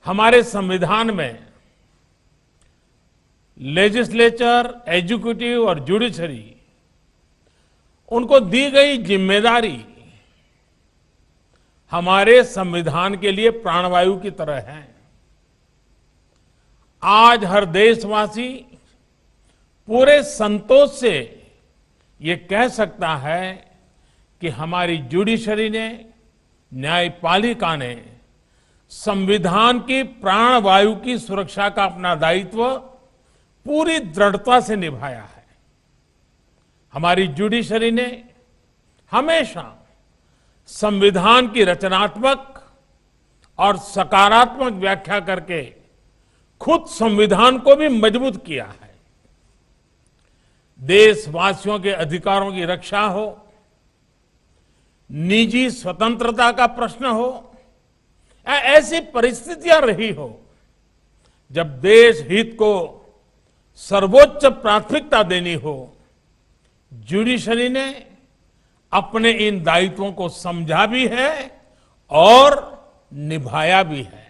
हमारे संविधान में लेजिस्लेचर, एग्जीक्यूटिव और जुडिशरी, उनको दी गई जिम्मेदारी हमारे संविधान के लिए प्राणवायु की तरह है। आज हर देशवासी पूरे संतोष से ये कह सकता है कि हमारी जुडिशरी ने, न्यायपालिका ने संविधान की प्राणवायु की सुरक्षा का अपना दायित्व पूरी दृढ़ता से निभाया है। हमारी जुडिशरी ने हमेशा संविधान की रचनात्मक और सकारात्मक व्याख्या करके खुद संविधान को भी मजबूत किया है। देशवासियों के अधिकारों की रक्षा हो, निजी स्वतंत्रता का प्रश्न हो, या ऐसी परिस्थितियां रही हो जब देश हित को सर्वोच्च प्राथमिकता देनी हो, जुडिशरी ने अपने इन दायित्वों को समझा भी है और निभाया भी है।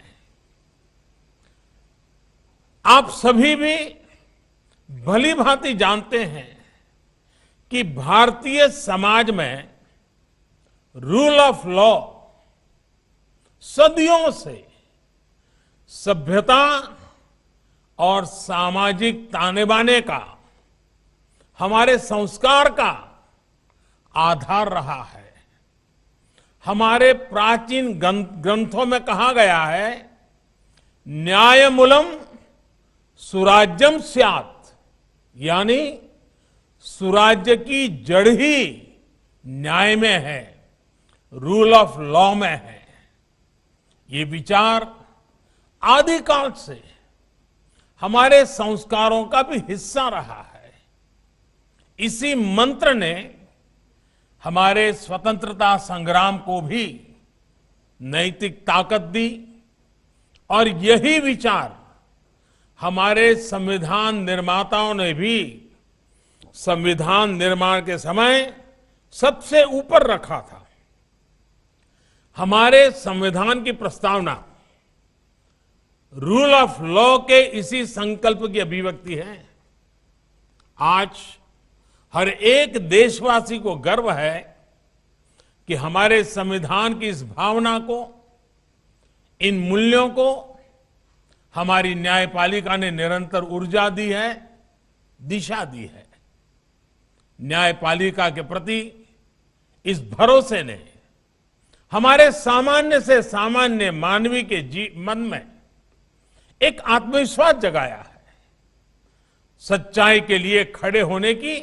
आप सभी भी भली भांति जानते हैं कि भारतीय समाज में रूल ऑफ लॉ सदियों से सभ्यता और सामाजिक ताने बाने का, हमारे संस्कार का आधार रहा है। हमारे प्राचीन ग्रंथों में कहा गया है, न्यायमूलम सुराज्यम स्यात्, यानी सुराज्य की जड़ ही न्याय में है, रूल ऑफ लॉ में है। ये विचार आदिकाल से हमारे संस्कारों का भी हिस्सा रहा है। इसी मंत्र ने हमारे स्वतंत्रता संग्राम को भी नैतिक ताकत दी और यही विचार हमारे संविधान निर्माताओं ने भी संविधान निर्माण के समय सबसे ऊपर रखा था। हमारे संविधान की प्रस्तावना रूल ऑफ लॉ के इसी संकल्प की अभिव्यक्ति है। आज हर एक देशवासी को गर्व है कि हमारे संविधान की इस भावना को, इन मूल्यों को हमारी न्यायपालिका ने निरंतर ऊर्जा दी है, दिशा दी है। न्यायपालिका के प्रति इस भरोसे ने हमारे सामान्य से सामान्य मानवी के मन में एक आत्मविश्वास जगाया है। सच्चाई के लिए खड़े होने की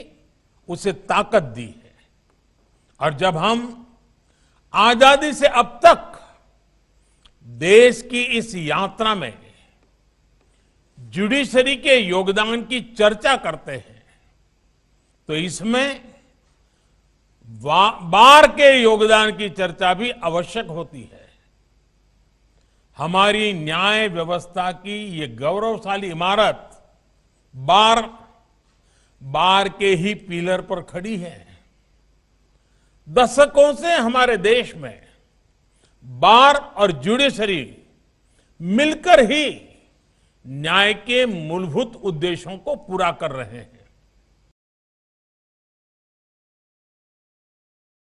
उसे ताकत दी है। और जब हम आजादी से अब तक देश की इस यात्रा में जुडिशरी के योगदान की चर्चा करते हैं, तो इसमें बार के योगदान की चर्चा भी आवश्यक होती है। हमारी न्याय व्यवस्था की ये गौरवशाली इमारत बार के ही पिलर पर खड़ी है। दशकों से हमारे देश में बार और जुडिशरी मिलकर ही न्याय के मूलभूत उद्देश्यों को पूरा कर रहे हैं।